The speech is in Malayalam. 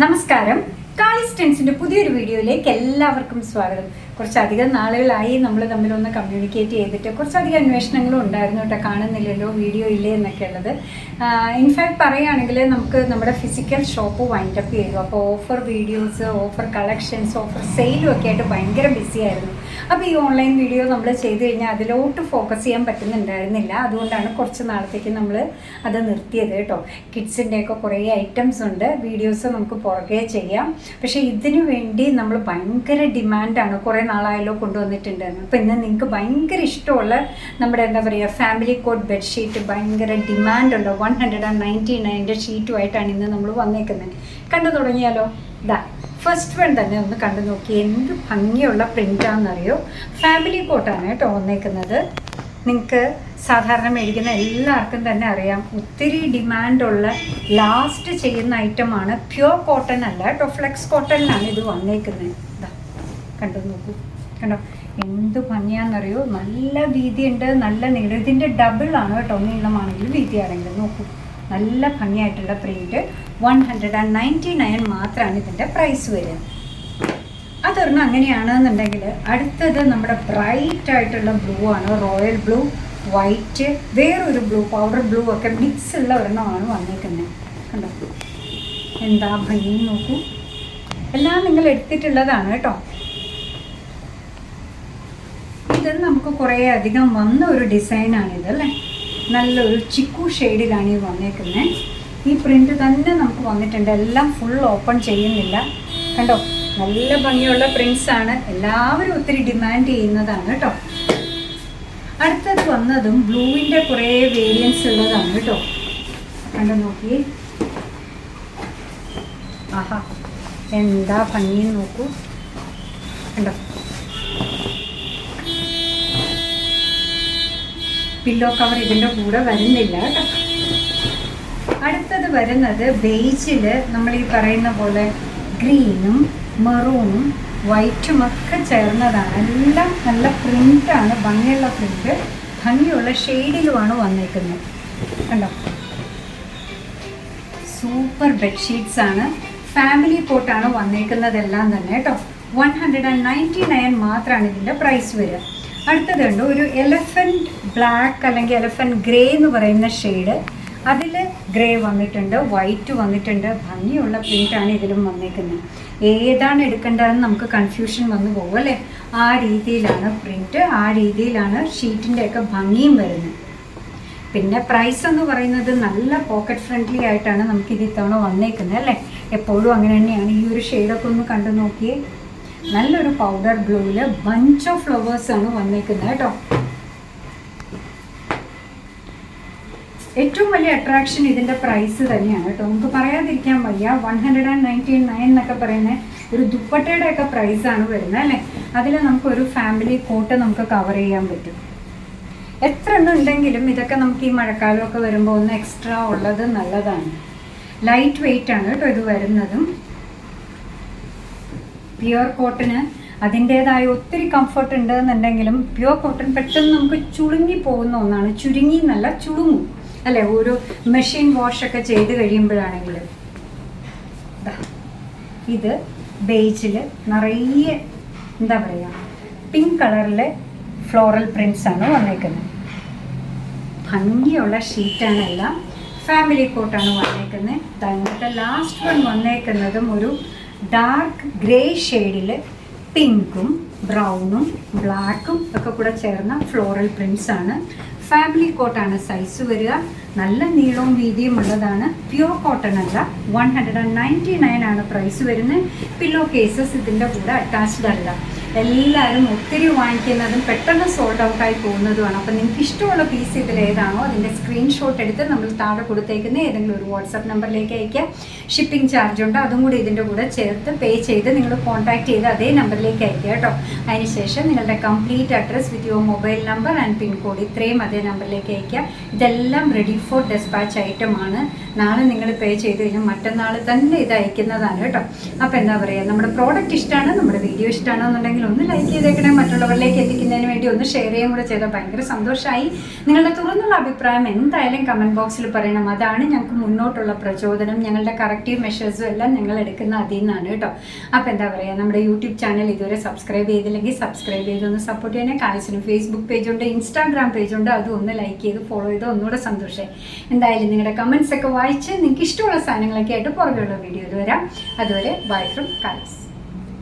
നമസ്കാരം. കാളി സ്റ്റെൻസിൻ്റെ പുതിയൊരു വീഡിയോയിലേക്ക് എല്ലാവർക്കും സ്വാഗതം. കുറച്ചധികം നാളുകളായി നമ്മൾ തമ്മിലൊന്ന് കമ്മ്യൂണിക്കേറ്റ് ചെയ്തിട്ട് കുറച്ചധികം അന്വേഷണങ്ങളും ഉണ്ടായിരുന്നു കേട്ടോ. കാണുന്നില്ലല്ലോ, വീഡിയോ ഇല്ലേ എന്നൊക്കെ ഉള്ളത്. ഇൻഫാക്ട് പറയുകയാണെങ്കിൽ നമുക്ക് നമ്മുടെ ഫിസിക്കൽ ഷോപ്പ് വൈൻഡപ്പ് ചെയ്തു. അപ്പോൾ offer videos, offer collections, offer സെയിലും ഒക്കെ ആയിട്ട് ഭയങ്കര ബിസി ആയിരുന്നു. അപ്പോൾ ഈ ഓൺലൈൻ വീഡിയോ നമ്മൾ ചെയ്ത് കഴിഞ്ഞാൽ അതിലോട്ട് ഫോക്കസ് ചെയ്യാൻ പറ്റുന്നുണ്ടായിരുന്നില്ല. അതുകൊണ്ടാണ് കുറച്ച് നാളത്തേക്ക് നമ്മൾ അത് നിർത്തിയത് കേട്ടോ. കിഡ്സിൻ്റെയൊക്കെ കുറേ ഐറ്റംസ് ഉണ്ട്, വീഡിയോസ് നമുക്ക് പുറകെ ചെയ്യാം. പക്ഷേ ഇതിനു വേണ്ടി നമ്മൾ ഭയങ്കര ഡിമാൻഡാണ്, കുറേ നാളായാലോ കൊണ്ടുവന്നിട്ടുണ്ടായിരുന്നു. അപ്പോൾ ഇന്ന് നിങ്ങൾക്ക് ഭയങ്കര ഇഷ്ടമുള്ള നമ്മുടെ എന്താ പറയുക ഫാമിലി കോട്ട് ബെഡ്ഷീറ്റ് ഭയങ്കര ഡിമാൻഡുണ്ട്. 199 ഷീറ്റുമായിട്ടാണ് ഇന്ന് നമ്മൾ വന്നേക്കുന്നത്. കണ്ടു തുടങ്ങിയാലോ? ഇതാ ഫസ്റ്റ് വൺ തന്നെ ഒന്ന് കണ്ടു നോക്കി. എന്ത് ഭംഗിയുള്ള പ്രിൻ്റാണെന്നറിയോ? ഫാമിലി കോട്ടാണ് കേട്ടോ വന്നേക്കുന്നത്. നിങ്ങൾക്ക് സാധാരണ മേടിക്കുന്ന എല്ലാവർക്കും തന്നെ അറിയാം, ഒത്തിരി ഡിമാൻഡുള്ള ലാസ്റ്റ് ചെയ്യുന്ന ഐറ്റമാണ്. പ്യുവർ കോട്ടൺ അല്ല കേട്ടോ, ഫ്ലെക്സ് കോട്ടണിലാണ് ഇത് വന്നേക്കുന്നത്. ഇതാ കണ്ടു നോക്കൂ, കണ്ടോ എന്ത് ഭംഗിയാണെന്നറിയോ? നല്ല വീതിയുണ്ട്, നല്ല നീളം. ഇതിൻ്റെ ഡബിളാണ് കേട്ടോ, നീളമാണെങ്കിലും വീതിയാണെങ്കിലും. നോക്കൂ, നല്ല ഭംഗിയായിട്ടുള്ള പ്രിൻറ്റ്. 199 മാത്രമാണ് ഇതിൻ്റെ പ്രൈസ് വരിക. അതൊരെണ്ണം അങ്ങനെയാണെന്നുണ്ടെങ്കിൽ അടുത്തത് നമ്മുടെ ബ്രൈറ്റ് ആയിട്ടുള്ള ബ്ലൂ ആണ്. റോയൽ ബ്ലൂ, വൈറ്റ്, വേറൊരു ബ്ലൂ, പൗഡർ ബ്ലൂ ഒക്കെ മിക്സ് ഉള്ള ഒരെണ്ണമാണ് വന്നേക്കുന്നത്. കണ്ടോ എന്താ ഭംഗി നോക്കൂ. എല്ലാം നിങ്ങൾ എടുത്തിട്ടുള്ളതാണ് കേട്ടോ. ഇത് നമുക്ക് കുറേ അധികം വന്ന ഒരു ഡിസൈനാണിത് അല്ലേ. നല്ലൊരു ചിക്കു ഷെയ്ഡിലാണ് ഈ വന്നേക്കുന്നത്. ഈ പ്രിൻ്റ് തന്നെ നമുക്ക് വന്നിട്ടുണ്ട്. എല്ലാം ഫുൾ ഓപ്പൺ ചെയ്യുന്നില്ല. കണ്ടോ നല്ല ഭംഗിയുള്ള പ്രിൻസാണ്, എല്ലാവരും ഒത്തിരി ഡിമാൻഡ് ചെയ്യുന്നതാണ് കേട്ടോ. അടുത്തത് വന്നതും ബ്ലൂവിൻ്റെ കുറേ വേരിയൻസ് ഉള്ളതാണ് കേട്ടോ. കണ്ടോ നോക്കി, ആഹാ എന്താ ഭംഗി നോക്കൂ. കണ്ടോ പില്ലോ കവർ ഇതിൻ്റെ കൂടെ വരുന്നില്ല കേട്ടോ. അടുത്തത് വരുന്നത് ബേജിൽ നമ്മൾ ഈ പറയുന്ന പോലെ ഗ്രീനും മെറൂണും വൈറ്റും ഒക്കെ ചേർന്നതാണ്. എല്ലാം നല്ല പ്രിൻ്റാണ്, ഭംഗിയുള്ള പ്രിൻ്റ്, ഭംഗിയുള്ള ഷെയ്ഡിലുമാണ് വന്നേക്കുന്നത്. കണ്ടോ സൂപ്പർ ബെഡ്ഷീറ്റ്സ് ആണ്. ഫാമിലി കോട്ടാണ് വന്നേക്കുന്നതെല്ലാം തന്നെ കേട്ടോ. 199 മാത്രമാണ് ഇതിൻ്റെ പ്രൈസ് വരിക. അടുത്തത് കണ്ടു ഒരു എലഫൻറ്റ് ബ്ലാക്ക് അല്ലെങ്കിൽ എലഫൻറ്റ് ഗ്രേ എന്ന് പറയുന്ന ഷെയ്ഡ്. അതിൽ ഗ്രേ വന്നിട്ടുണ്ട്, വൈറ്റ് വന്നിട്ടുണ്ട്. ഭംഗിയുള്ള പ്രിൻ്റാണ് ഇതിലും വന്നേക്കുന്നത്. ഏതാണ് എടുക്കേണ്ടതെന്ന് നമുക്ക് കൺഫ്യൂഷൻ വന്നു പോകും അല്ലേ. ആ രീതിയിലാണ് പ്രിൻ്റ്, ആ രീതിയിലാണ് ഷീറ്റിൻ്റെയൊക്കെ ഭംഗിയും വരുന്നത്. പിന്നെ പ്രൈസ് എന്ന് പറയുന്നത് നല്ല പോക്കറ്റ് ഫ്രണ്ട്ലി ആയിട്ടാണ് നമുക്കിത് ഇത്തവണ വന്നേക്കുന്നത് അല്ലേ. എപ്പോഴും അങ്ങനെ തന്നെയാണ്. ഈ ഒരു ഷെയ്ഡൊക്കെ ഒന്ന് കണ്ടു നോക്കിയേ. നല്ലൊരു പൗഡർ ബ്ലൂവിൽ ബഞ്ച് ഓഫ് ഫ്ലവേഴ്സാണ് വന്നേക്കുന്നത് കേട്ടോ. ഏറ്റവും വലിയ അട്രാക്ഷൻ ഇതിൻ്റെ പ്രൈസ് തന്നെയാണ് കേട്ടോ. നമുക്ക് പറയാതിരിക്കാൻ വയ്യ. 199 എന്നൊക്കെ പറയുന്നത് ഒരു ദുപ്പട്ടയുടെ ഒക്കെ പ്രൈസാണ് വരുന്നത് അല്ലേ. അതിൽ നമുക്കൊരു ഫാമിലി കോട്ട് നമുക്ക് കവർ ചെയ്യാൻ പറ്റും. എത്ര എണ്ണം ഉണ്ടെങ്കിലും ഇതൊക്കെ നമുക്ക് ഈ മഴക്കാലമൊക്കെ വരുമ്പോൾ ഒന്ന് എക്സ്ട്രാ ഉള്ളത് നല്ലതാണ്. ലൈറ്റ് വെയിറ്റ് ആണ് കേട്ടോ ഇത് വരുന്നതും. പ്യുവർ കോട്ടന് അതിൻ്റേതായ ഒത്തിരി കംഫർട്ട് ഉണ്ട് എന്നുണ്ടെങ്കിലും പ്യുവർ കോട്ടൺ പെട്ടെന്ന് നമുക്ക് ചുളുങ്ങി പോകുന്ന ഒന്നാണ്. ചുരുങ്ങി എന്നല്ല, ചുളുങ്ങും അല്ലേ. ഒരു മെഷീൻ വാഷൊക്കെ ചെയ്ത് കഴിയുമ്പോഴാണെങ്കിൽ. ഇത് ബേജിൽ നിറയെ എന്താ പറയുക പിങ്ക് കളറിലെ ഫ്ലോറൽ പ്രിൻസ് ആണ് വന്നേക്കുന്നത്. ഭംഗിയുള്ള ഷീറ്റാണ് എല്ലാം. ഫാമിലി കോട്ടാണ് വന്നേക്കുന്നത്. അതിൻ്റെ ലാസ്റ്റ് വൺ വന്നേക്കുന്നതും ഒരു ഡാർക്ക് ഗ്രേ ഷെയ്ഡിൽ പിങ്കും ബ്രൗണും ബ്ലാക്കും ഒക്കെ കൂടെ ചേർന്ന ഫ്ലോറൽ പ്രിൻസ് ആണ്. ഫാമിലി കോട്ടാണ് സൈസ് വരിക. നല്ല നീളവും വീതിയും ഉള്ളതാണ്. പ്യുവർ കോട്ടൺ അല്ല. 199 ആണ് പ്രൈസ് വരുന്നത്. പില്ലോ കേസസ് ഇതിൻ്റെ കൂടെ അറ്റാച്ച്ഡ് അല്ല. എല്ലാവരും ഒത്തിരി വാങ്ങിക്കുന്നതും പെട്ടെന്ന് സോൾഡ് ഔട്ടായി പോകുന്നതുമാണ്. അപ്പോൾ നിങ്ങൾക്ക് ഇഷ്ടമുള്ള പീസ് ഇതിൽ ഏതാണോ അതിൻ്റെ സ്ക്രീൻഷോട്ട് എടുത്ത് നമ്മൾ താഴെ കൊടുത്തേക്കുന്ന ഏതെങ്കിലും ഒരു വാട്സാപ്പ് നമ്പറിലേക്ക് അയക്കുക. ഷിപ്പിംഗ് ചാർജ് ഉണ്ട്, അതും കൂടി ഇതിൻ്റെ കൂടെ ചേർത്ത് പേ ചെയ്ത് നിങ്ങൾ കോൺടാക്ട് ചെയ്ത് അതേ നമ്പറിലേക്ക് അയക്കുക കേട്ടോ. അതിനുശേഷം നിങ്ങളുടെ complete address with your mobile number and pincode ഇത്രയും അതേ നമ്പറിലേക്ക് അയക്കുക. ഇതെല്ലാം റെഡി ഫോർ ഡെസ്പാച്ച് ഐറ്റമാണ്. നാളെ നിങ്ങൾ പേ ചെയ്ത് കഴിഞ്ഞാൽ മറ്റന്നാൾ തന്നെ ഇത് അയക്കുന്നതാണ് കേട്ടോ. അപ്പോൾ എന്താ പറയുക, നമ്മുടെ പ്രോഡക്റ്റ് ഇഷ്ടമാണ്, നമ്മുടെ വീഡിയോ ഇഷ്ടമാണെന്നുണ്ടെങ്കിൽ ഇഷ്ടമായെങ്കിൽ ഒന്ന് ലൈക്ക് ചെയ്തേക്കണേ, മറ്റുള്ളവരിലേക്ക് എത്തിക്കുന്നതിന് വേണ്ടി ഒന്ന് ഷെയർ ചെയ്യുകയും കൂടെ ചെയ്താൽ ഭയങ്കര സന്തോഷമായി. നിങ്ങളുടെ തുറന്നുള്ള അഭിപ്രായം എന്തായാലും കമൻറ്റ് ബോക്സിൽ പറയണം. അതാണ് ഞങ്ങൾക്ക് മുന്നോട്ടുള്ള പ്രചോദനം. ഞങ്ങളുടെ കറക്റ്റീവ് മെഷേഴ്സും എല്ലാം ഞങ്ങൾ എടുക്കുന്ന അതിൽ നിന്നാണ് കേട്ടോ. അപ്പോൾ എന്താ പറയുക, നമ്മുടെ യൂട്യൂബ് ചാനൽ ഇതുവരെ സബ്സ്ക്രൈബ് ചെയ്തില്ലെങ്കിൽ സബ്സ്ക്രൈബ് ചെയ്തൊന്ന് സപ്പോർട്ട് ചെയ്യാനേ. കാലസിന് ഫേസ്ബുക്ക് പേജുണ്ട്, ഇൻസ്റ്റാഗ്രാം പേജുണ്ട്, അതും ഒന്ന് ലൈക്ക് ചെയ്ത് ഫോളോ ചെയ്ത് ഒന്നുകൂടെ സന്തോഷമായി. എന്തായാലും നിങ്ങളുടെ കമൻറ്റ്സ് ഒക്കെ വായിച്ച് നിങ്ങൾക്ക് ഇഷ്ടമുള്ള സാധനങ്ങളൊക്കെ ആയിട്ട് പുറകെയുള്ള വീഡിയോയിൽ വരാം. അതുവരെ ബൈ ഫ്രം കാലസ്.